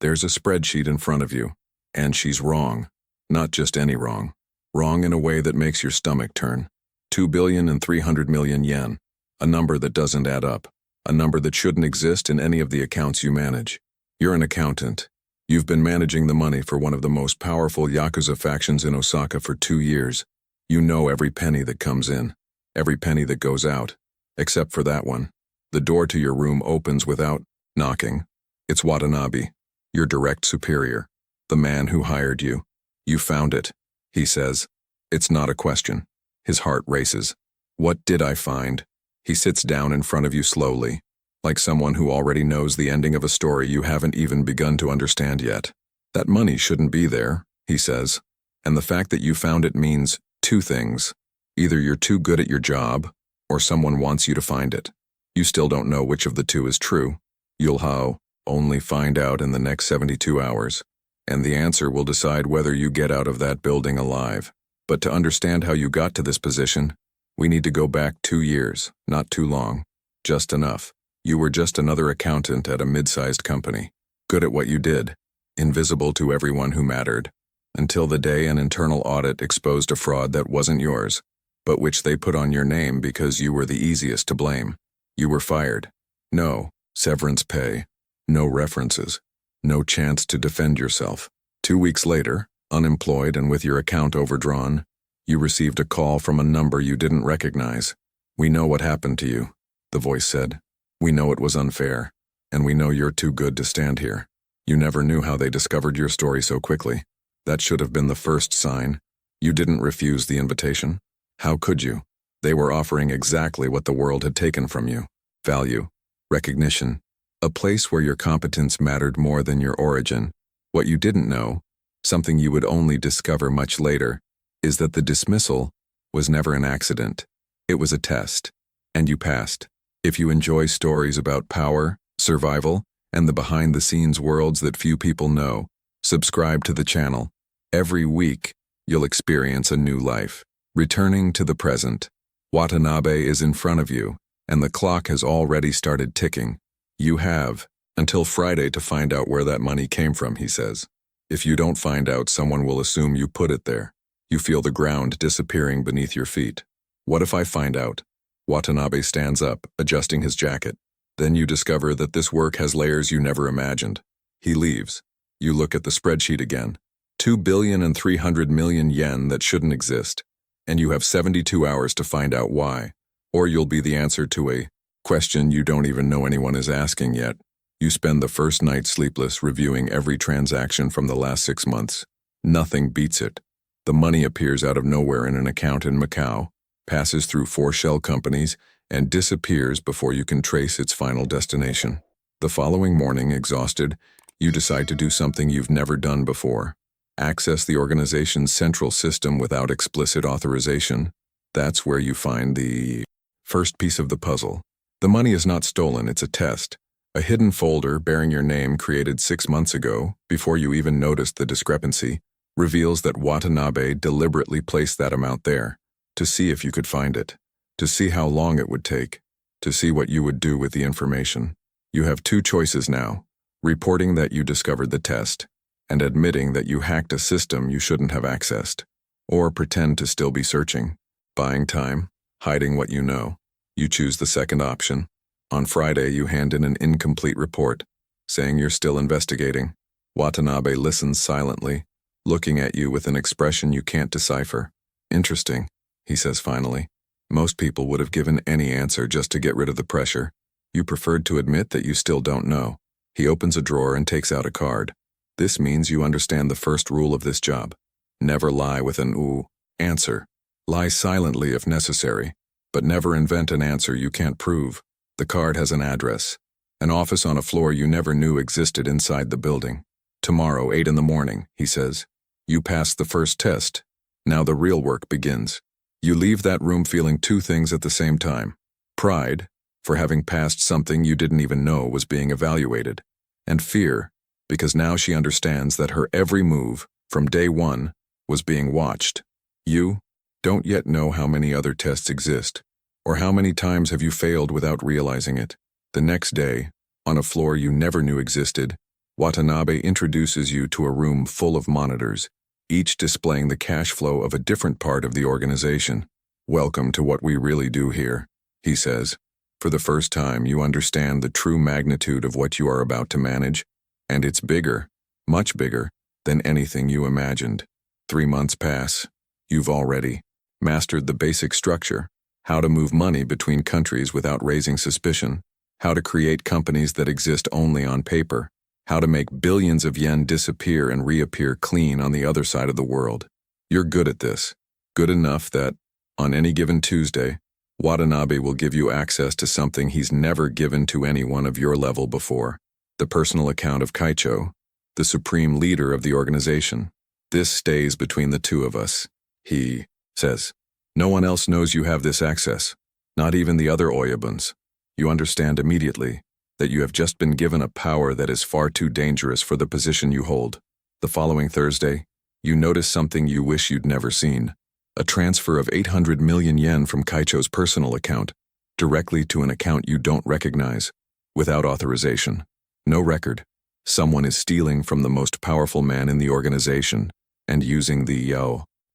There's a spreadsheet in front of you, and she's wrong. Not just any wrong. Wrong in a way that makes your stomach turn. 2,300,000,000 yen. A number that doesn't add up. A number that shouldn't exist in any of the accounts you manage. You're an accountant. You've been managing the money for one of the most powerful Yakuza factions in Osaka for 2 years. You know every penny that comes in, every penny that goes out, except for that one. The door to your room opens without knocking. It's Watanabe, your direct superior, the man who hired you. You found it, he says. It's not a question. His heart races. What did I find? He sits down in front of you slowly, like someone who already knows the ending of a story you haven't even begun to understand yet. That money shouldn't be there, he says, and the fact that you found it means 2 things. Either you're too good at your job, or someone wants you to find it. You still don't know which of the 2 is true. You'll only find out in the next 72 hours, and the answer will decide whether you get out of that building alive. But to understand how you got to this position, we need to go back 2 years, not too long, just enough. You were just another accountant at a mid-sized company, good at what you did, invisible to everyone who mattered, until the day an internal audit exposed a fraud that wasn't yours, but which they put on your name because you were the easiest to blame. You were fired. No severance pay, no references, no chance to defend yourself. 2 weeks later, unemployed and with your account overdrawn, you received a call from a number you didn't recognize. "We know what happened to you," the voice said. "We know it was unfair, and we know you're too good to stand here." You never knew how they discovered your story so quickly. That should have been the first sign. You didn't refuse the invitation. How could you? They were offering exactly what the world had taken from you. Value, recognition, a place where your competence mattered more than your origin. What you didn't know, something you would only discover much later, is that the dismissal was never an accident. It was a test, and you passed. If you enjoy stories about power, survival, and the behind-the-scenes worlds that few people know, subscribe to the channel. Every week, you'll experience a new life. Returning to the present, Watanabe is in front of you, and the clock has already started ticking. You have until Friday to find out where that money came from, he says. If you don't find out, someone will assume you put it there. You feel the ground disappearing beneath your feet. What if I find out? Watanabe stands up, adjusting his jacket. Then you discover that this work has layers you never imagined. He leaves. You look at the spreadsheet again. 2,300,000,000 yen that shouldn't exist. And you have 72 hours to find out why. Or you'll be the answer to a question you don't even know anyone is asking yet. You spend the first night sleepless, reviewing every transaction from the last 6 months. Nothing beats it. The money appears out of nowhere in an account in Macau, passes through 4 shell companies, and disappears before you can trace its final destination. The following morning, exhausted, you decide to do something you've never done before. Access the organization's central system without explicit authorization. That's where you find the first piece of the puzzle. The money is not stolen, it's a test. A hidden folder bearing your name created 6 months ago, before you even noticed the discrepancy, reveals that Watanabe deliberately placed that amount there, to see if you could find it, to see how long it would take, to see what you would do with the information. You have 2 choices now: reporting that you discovered the test, and admitting that you hacked a system you shouldn't have accessed, or pretend to still be searching, buying time, hiding what you know. You choose the second option. On Friday, you hand in an incomplete report, saying you're still investigating. Watanabe listens silently, looking at you with an expression you can't decipher. "Interesting," he says finally. Most people would have given any answer just to get rid of the pressure. You preferred to admit that you still don't know. He opens a drawer and takes out a card. This means you understand the first rule of this job. Never lie with an "ooh" answer. Lie silently if necessary, but never invent an answer you can't prove. The card has an address, an office on a floor you never knew existed inside the building. "Tomorrow, 8 in the morning," he says. You passed the first test. Now the real work begins. You leave that room feeling 2 things at the same time. Pride, for having passed something you didn't even know was being evaluated, and fear, because now she understands that her every move, from day 1, was being watched. You don't yet know how many other tests exist, or how many times have you failed without realizing it. The next day, on a floor you never knew existed, Watanabe introduces you to a room full of monitors, each displaying the cash flow of a different part of the organization. "Welcome to what we really do here," he says. "For the first time, you understand the true magnitude of what you are about to manage, and it's bigger, much bigger, than anything you imagined." 3 months pass. You've already mastered the basic structure, how to move money between countries without raising suspicion, how to create companies that exist only on paper, how to make billions of yen disappear and reappear clean on the other side of the world. You're good at this, good enough that, on any given Tuesday, Watanabe will give you access to something he's never given to anyone of your level before: the personal account of Kaicho, the supreme leader of the organization. "This stays between the two of us," he says. "No one else knows you have this access, not even the other Oyabuns. You understand immediately that you have just been given a power that is far too dangerous for the position you hold. The following Thursday, you notice something you wish you'd never seen: a transfer of 800 million yen from Kaicho's personal account directly to an account you don't recognize, without authorization. No record. Someone is stealing from the most powerful man in the organization and using the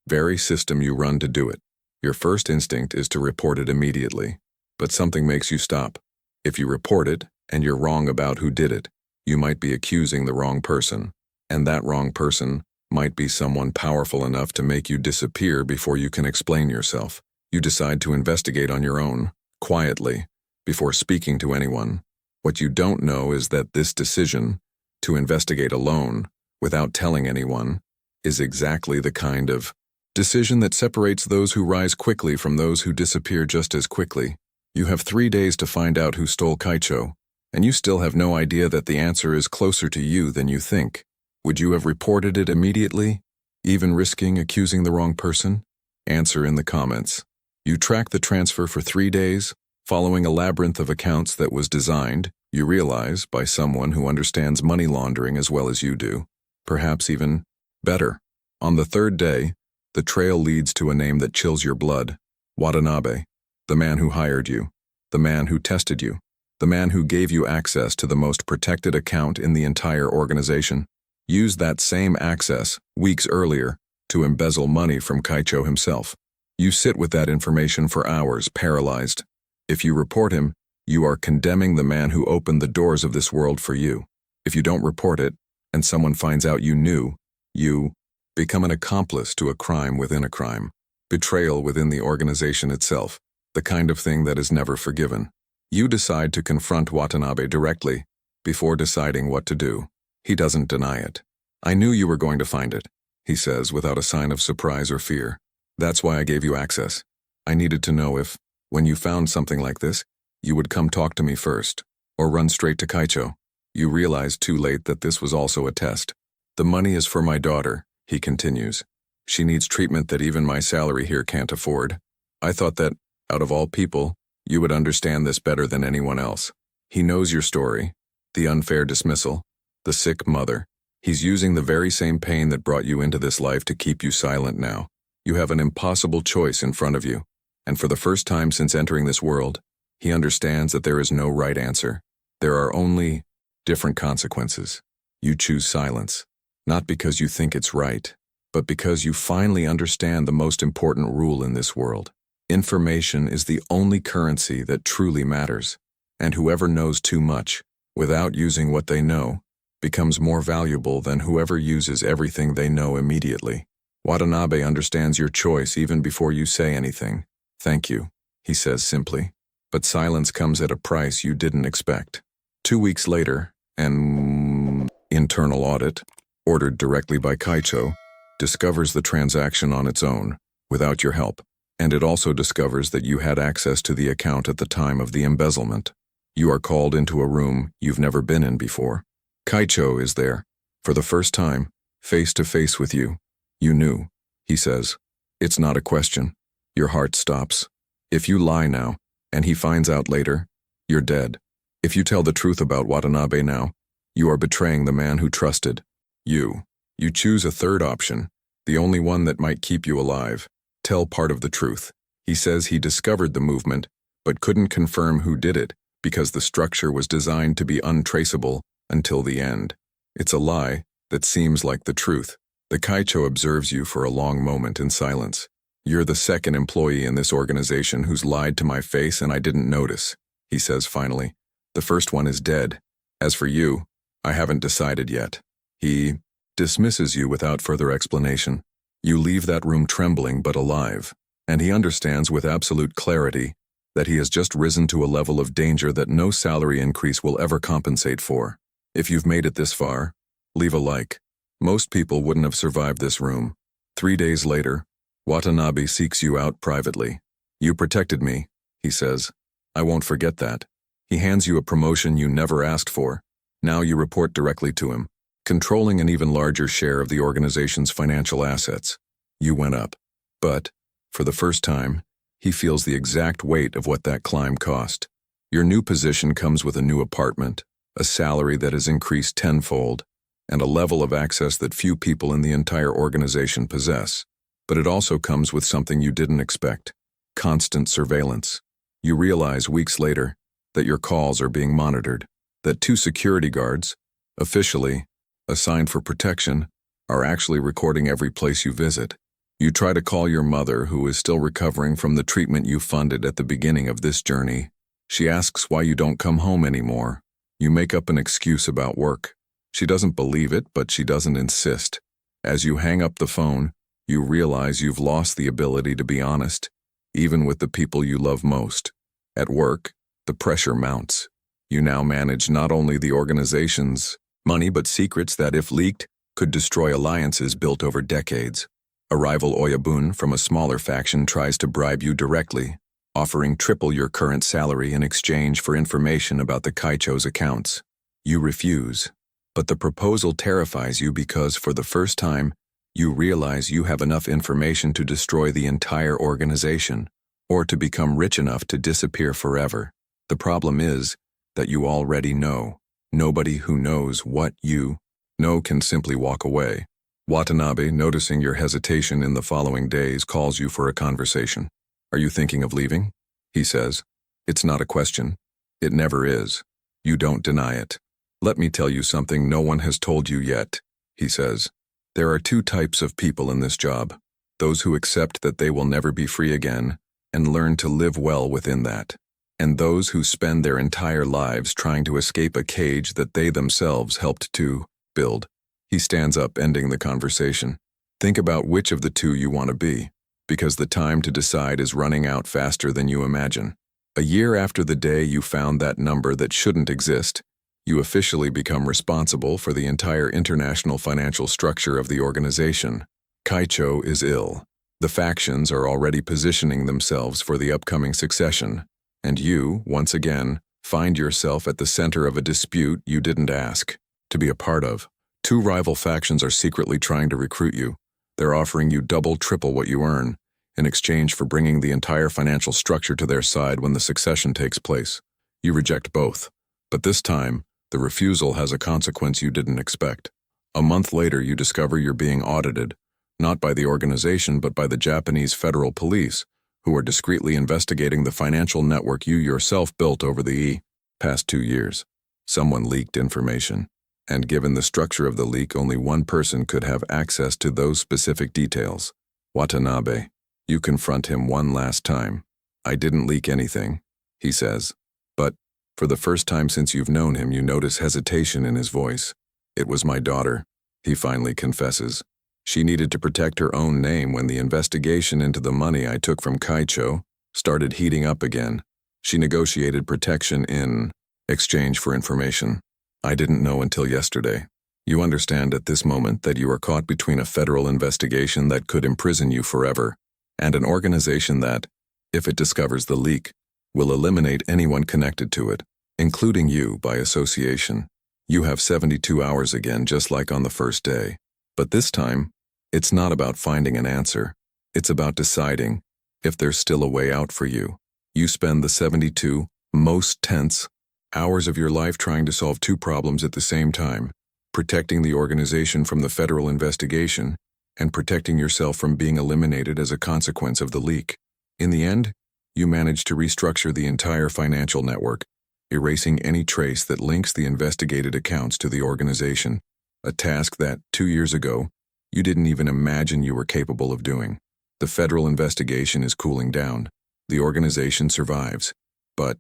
very system you run to do it. Your first instinct is to report it immediately, but something makes you stop. If you report it, and you're wrong about who did it, you might be accusing the wrong person, and that wrong person might be someone powerful enough to make you disappear before you can explain yourself. You decide to investigate on your own, quietly, before speaking to anyone. What you don't know is that this decision, to investigate alone, without telling anyone, is exactly the kind of decision that separates those who rise quickly from those who disappear just as quickly. You have 3 days to find out who stole Kaicho, and you still have no idea that the answer is closer to you than you think. Would you have reported it immediately, even risking accusing the wrong person? Answer in the comments. You track the transfer for 3 days, following a labyrinth of accounts that was designed, you realize, by someone who understands money laundering as well as you do, perhaps even better. On the 3rd day, the trail leads to a name that chills your blood: Watanabe, the man who hired you, the man who tested you, the man who gave you access to the most protected account in the entire organization. Used that same access, weeks earlier, to embezzle money from Kaicho himself. You sit with that information for hours, paralyzed. If you report him, you are condemning the man who opened the doors of this world for you. If you don't report it, and someone finds out you knew, you become an accomplice to a crime within a crime. Betrayal within the organization itself, the kind of thing that is never forgiven. You decide to confront Watanabe directly, before deciding what to do. He doesn't deny it. "I knew you were going to find it," he says without a sign of surprise or fear. "That's why I gave you access. I needed to know if, when you found something like this, you would come talk to me first, or run straight to Kaicho." You realize too late that this was also a test. "The money is for my daughter," he continues. "She needs treatment that even my salary here can't afford. I thought that, out of all people, you would understand this better than anyone else." He knows your story, the unfair dismissal, the sick mother. He's using the very same pain that brought you into this life to keep you silent now. You have an impossible choice in front of you, and for the first time since entering this world, he understands that there is no right answer. There are only different consequences. You choose silence, not because you think it's right, but because you finally understand the most important rule in this world. Information is the only currency that truly matters, and whoever knows too much, without using what they know, becomes more valuable than whoever uses everything they know immediately. Watanabe understands your choice even before you say anything. "Thank you," he says simply. But silence comes at a price you didn't expect. 2 weeks later, an internal audit, ordered directly by Kaicho, discovers the transaction on its own, without your help, and it also discovers that you had access to the account at the time of the embezzlement. You are called into a room you've never been in before. Kaicho is there, for the first time, face to face with you. "You knew," he says. "It's not a question." Your heart stops. If you lie now, and he finds out later, you're dead. If you tell the truth about Watanabe now, you are betraying the man who trusted you. You choose a third option, the only one that might keep you alive. Tell part of the truth. He says he discovered the movement, but couldn't confirm who did it, because the structure was designed to be untraceable until the end. It's a lie that seems like the truth. The Kaicho observes you for a long moment in silence. You're the second employee in this organization who's lied to my face and I didn't notice, he says finally. The first one is dead. As for you, I haven't decided yet. He dismisses you without further explanation. You leave that room trembling but alive, and he understands with absolute clarity that he has just risen to a level of danger that no salary increase will ever compensate for. If you've made it this far, leave a like. Most people wouldn't have survived this room. 3 days later, Watanabe seeks you out privately. You protected me, he says. I won't forget that. He hands you a promotion you never asked for. Now you report directly to him, controlling an even larger share of the organization's financial assets. You went up. But, for the first time, he feels the exact weight of what that climb cost. Your new position comes with a new apartment, a salary that has increased tenfold, and a level of access that few people in the entire organization possess. But it also comes with something you didn't expect: constant surveillance. You realize weeks later that your calls are being monitored, that 2 security guards, officially assigned for protection, are actually recording every place you visit. You try to call your mother, who is still recovering from the treatment you funded at the beginning of this journey. She asks why you don't come home anymore. You make up an excuse about work. She doesn't believe it, but she doesn't insist. As you hang up the phone, you realize you've lost the ability to be honest, even with the people you love most. At work, the pressure mounts. You now manage not only the organization's money but secrets that, if leaked, could destroy alliances built over decades. A rival Oyabun from a smaller faction tries to bribe you directly, offering triple your current salary in exchange for information about the Kaicho's accounts. You refuse, but the proposal terrifies you because, for the first time, you realize you have enough information to destroy the entire organization, or to become rich enough to disappear forever. The problem is that you already know. Nobody who knows what you know can simply walk away. Watanabe, noticing your hesitation in the following days, calls you for a conversation. Are you thinking of leaving? He says. It's not a question. It never is. You don't deny it. Let me tell you something no one has told you yet, he says. There are 2 types of people in this job: those who accept that they will never be free again and learn to live well within that, and those who spend their entire lives trying to escape a cage that they themselves helped to build. He stands up, ending the conversation. Think about which of the 2 you want to be, because the time to decide is running out faster than you imagine. A year after the day you found that number that shouldn't exist, you officially become responsible for the entire international financial structure of the organization. Kaicho is ill. The factions are already positioning themselves for the upcoming succession, and you, once again, find yourself at the center of a dispute you didn't ask to be a part of. 2 rival factions are secretly trying to recruit you. They're offering you double, triple what you earn, in exchange for bringing the entire financial structure to their side when the succession takes place. You reject both, but this time, the refusal has a consequence you didn't expect. A month later, you discover you're being audited, not by the organization but by the Japanese federal police, who are discreetly investigating the financial network you yourself built over the past 2 years. Someone leaked information, and given the structure of the leak, only one person could have access to those specific details: Watanabe. You confront him one last time. I didn't leak anything, he says. But, for the first time since you've known him, you notice hesitation in his voice. It was my daughter, he finally confesses. She needed to protect her own name when the investigation into the money I took from Kaicho started heating up again. She negotiated protection in exchange for information. I didn't know until yesterday. You understand at this moment that you are caught between a federal investigation that could imprison you forever, and an organization that, if it discovers the leak, will eliminate anyone connected to it, including you by association. You have 72 hours again, just like on the first day. But this time, it's not about finding an answer. It's about deciding if there's still a way out for you. You spend the 72 most tense hours of your life trying to solve 2 problems at the same time: protecting the organization from the federal investigation and protecting yourself from being eliminated as a consequence of the leak. In the end, you manage to restructure the entire financial network, erasing any trace that links the investigated accounts to the organization. A task that, 2 years ago, you didn't even imagine you were capable of doing. The federal investigation is cooling down. The organization survives. But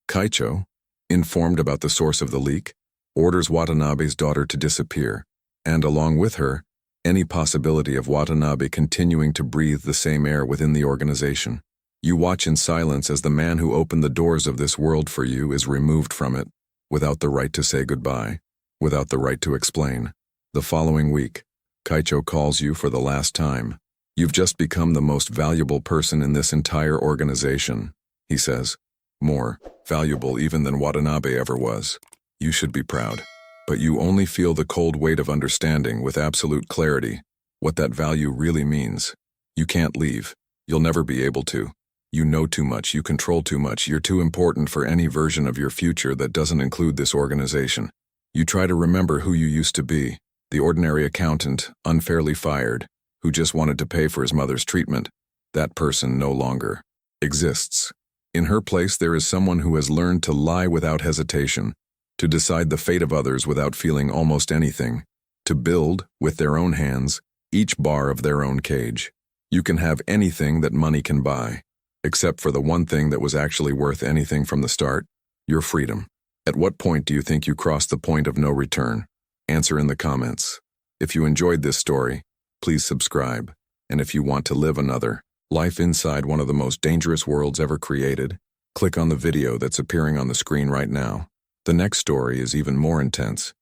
Kaicho, informed about the source of the leak, orders Watanabe's daughter to disappear, and along with her, any possibility of Watanabe continuing to breathe the same air within the organization. You watch in silence as the man who opened the doors of this world for you is removed from it, without the right to say goodbye, without the right to explain. The following week, Kaicho calls you for the last time. You've just become the most valuable person in this entire organization, he says. More valuable even than Watanabe ever was. You should be proud. But you only feel the cold weight of understanding with absolute clarity what that value really means. You can't leave. You'll never be able to. You know too much, you control too much, you're too important for any version of your future that doesn't include this organization. You try to remember who you used to be, the ordinary accountant, unfairly fired, who just wanted to pay for his mother's treatment. That person no longer exists. In her place, there is someone who has learned to lie without hesitation, to decide the fate of others without feeling almost anything, to build, with their own hands, each bar of their own cage. You can have anything that money can buy, except for the one thing that was actually worth anything from the start, your freedom. At what point do you think you crossed the point of no return? Answer in the comments. If you enjoyed this story, please subscribe. And if you want to live another life inside one of the most dangerous worlds ever created, click on the video that's appearing on the screen right now. The next story is even more intense.